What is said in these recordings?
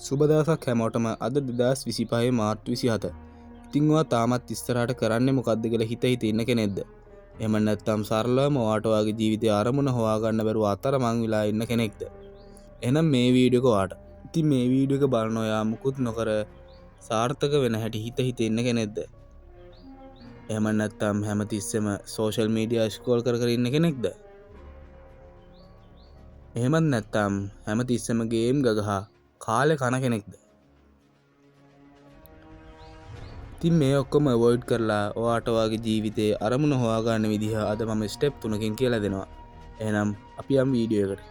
සුබ දවසක් හැමෝටම. අද 2025 මාර්තු 27. ඉතින් ඔයා තාමත් ඉස්සරහට කරන්නේ මොකද්ද කියලා හිත ඉන්න කෙනෙක්ද? එහෙම නැත්නම් සරලවම ඔයාට ඔයාගේ ජීවිතයේ ආරමුණ හොයාගන්න බැරුව අතරමං වෙලා ඉන්න කෙනෙක්ද? එහෙනම් මේ වීඩියෝ එක ඔයාට. ඉතින් මේ වීඩියෝ එක බලන ඔයා මුකුත් නොකර සාර්ථක වෙන හැටි හිත ඉන්න කෙනෙක්ද? එහෙම නැත්නම් හැමතිස්සෙම සෝෂල් මීඩියා ස්ක්‍රෝල් කර ඉන්න කෙනෙක්ද? එහෙමත් නැත්නම් හැමතිස්සෙම ගේම් ගගහා කාලේ කන කෙනෙක්ද? ඉතින් මේ ඔක්කොම අවොයිඩ් කරලා ඔයාට ඔයාගේ ජීවිතයේ අරමුණ හොයාගන්න විදිහ අද මම ස්ටෙප් 3කින් කියලා දෙනවා. එහෙනම් අපි යමු වීඩියෝ එකට.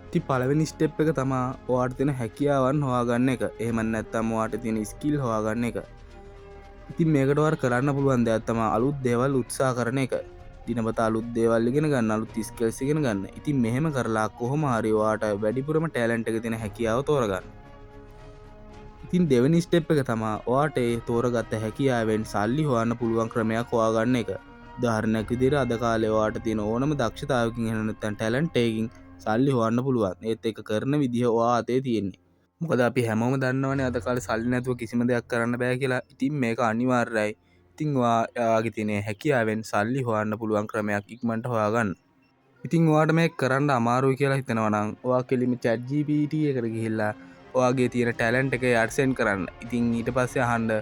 ඉතින් පළවෙනි ස්ටෙප් එක තමයි ඔයාට තියෙන හැකියාවන් හොයාගන්න එක. එහෙම නැත්නම් ඔයාට තියෙන ස්කිල් හොයාගන්න එක. ඉතින් මේකට ඔයාලා කරන්න පුළුවන් දෙයක් තමයි අලුත් දේවල් උත්සාහ කරන එක. දිනපතා අලුත් දේවල් ඉගෙන ගන්න, අලුත් ස්කිල්ස් ඉගෙන ගන්න. ඉතින් මෙහෙම කරලා කොහොම හරි ඔයාට වැඩිපුරම ටැලන්ට් එක තියෙන හැකියාව තෝරගන්න. ඉතින් දෙවෙනි ස්ටෙප් එක තමයි ඔයාට ඒ තෝරගත්ත හැකියාවෙන් සල්ලි හොයන්න පුළුවන් ක්‍රමයක් හොයාගන්න එක. උදාහරණයක් විදිහට අද කාලේ ඔයාට තියෙන ඕනම දක්ෂතාවයකින් එහෙම නැත්නම් ටැලන්ට් එකකින් සල්ලි හොයන්න පුළුවන්. ඒත් ඒක කරන විදිහ ඔයා අතේ තියෙන්නේ. මොකද අපි හැමෝම දන්නවනේ අද කාලේ සල්ලි නැතුව කිසිම දෙයක් කරන්න බෑ කියලා. ඉතින් මේක අනිවාර්යයි. ඉතින් ඔයාගේ තියෙන හැකියාවෙන් සල්ලි හොයන්න පුළුවන් ක්‍රමයක් ඉක්මනට හොයාගන්න. ඉතින් ඔයාට මේක කරන්න අමාරුයි කියලා හිතනවා නම් ඔයා කෙලින්ම chat GPT එකට ගිහිල්ලා ඔයාගේ තියෙන ටැලන්ට් එක යට සෙන්ඩ් කරන්න. ඉතින් ඊට පස්සේ අහන්න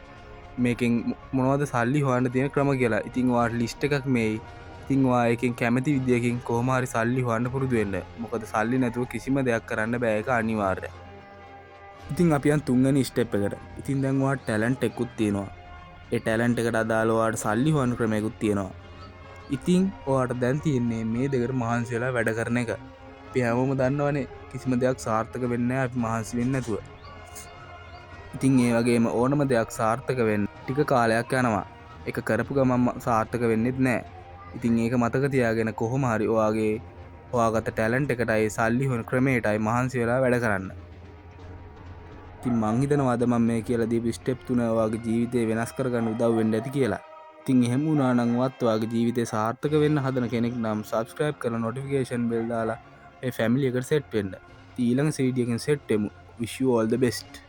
මේකෙන් මොනවද සල්ලි හොයන්න තියෙන ක්‍රම කියලා. ඉතින් ඔයාට ලිස්ට් එකක් මේයි. ඉතින් ඔයා එකෙන් කැමති විදියකින් කොහොම හරි සල්ලි හොයන්න පුරුදු වෙන්න. මොකද සල්ලි නැතුව කිසිම දෙයක් කරන්න බෑ, ඒක අනිවාර්යයි. ඉතින් අපි යන් තුන්වෙනි ස්ටෙප් එකට. ඉතින් දැන් ඔයාට ටැලන්ට් එකකුත් තියෙනවා. ඒ ටැලන්ට් එකට අදාළව ඔයාට සල්ලි හොයන්න ක්‍රමයකුත් තියෙනවා. ඉතින් ඔයාට දැන් තියෙන්නේ මේ දෙකට මහන්සි වෙලා වැඩ කරන එක. අපි හැමෝම දන්නවනේ කිසිම දෙයක් සාර්ථක වෙන්නේ නැහැ අපි මහන්සි වෙන්නේ නැතුව. ඉතින් ඒ වගේම ඕනම දෙයක් සාර්ථක වෙන්න ටික කාලයක් යනවා. ඒක කරපු ගමන් සාර්ථක වෙන්නේත් නැහැ. ඉතින් ඒක මතක තියාගෙන කොහොම හරි ඔයාගත්ත ටැලන්ට් එකටයි සල්ලි හොයන ක්‍රමයටයි මහන්සි වෙලා වැඩ කරන්න. ඉතින් මං හිතනවා අද මම මේ කියලා දීපු ස්ටෙප් 3 ඔයාගේ ජීවිතේ වෙනස් කරගන්න උදව් වෙන්න ඇති කියලා. ඉතින් එහෙම වුණා නම් ඔයාගේ ජීවිතේ සාර්ථක වෙන්න හදන කෙනෙක් නම් subscribe කරලා notification bell දාලා මේ family එකට set වෙන්න. ඊළඟ වීඩියෝ එකකින් set වෙමු. Wish you all the best.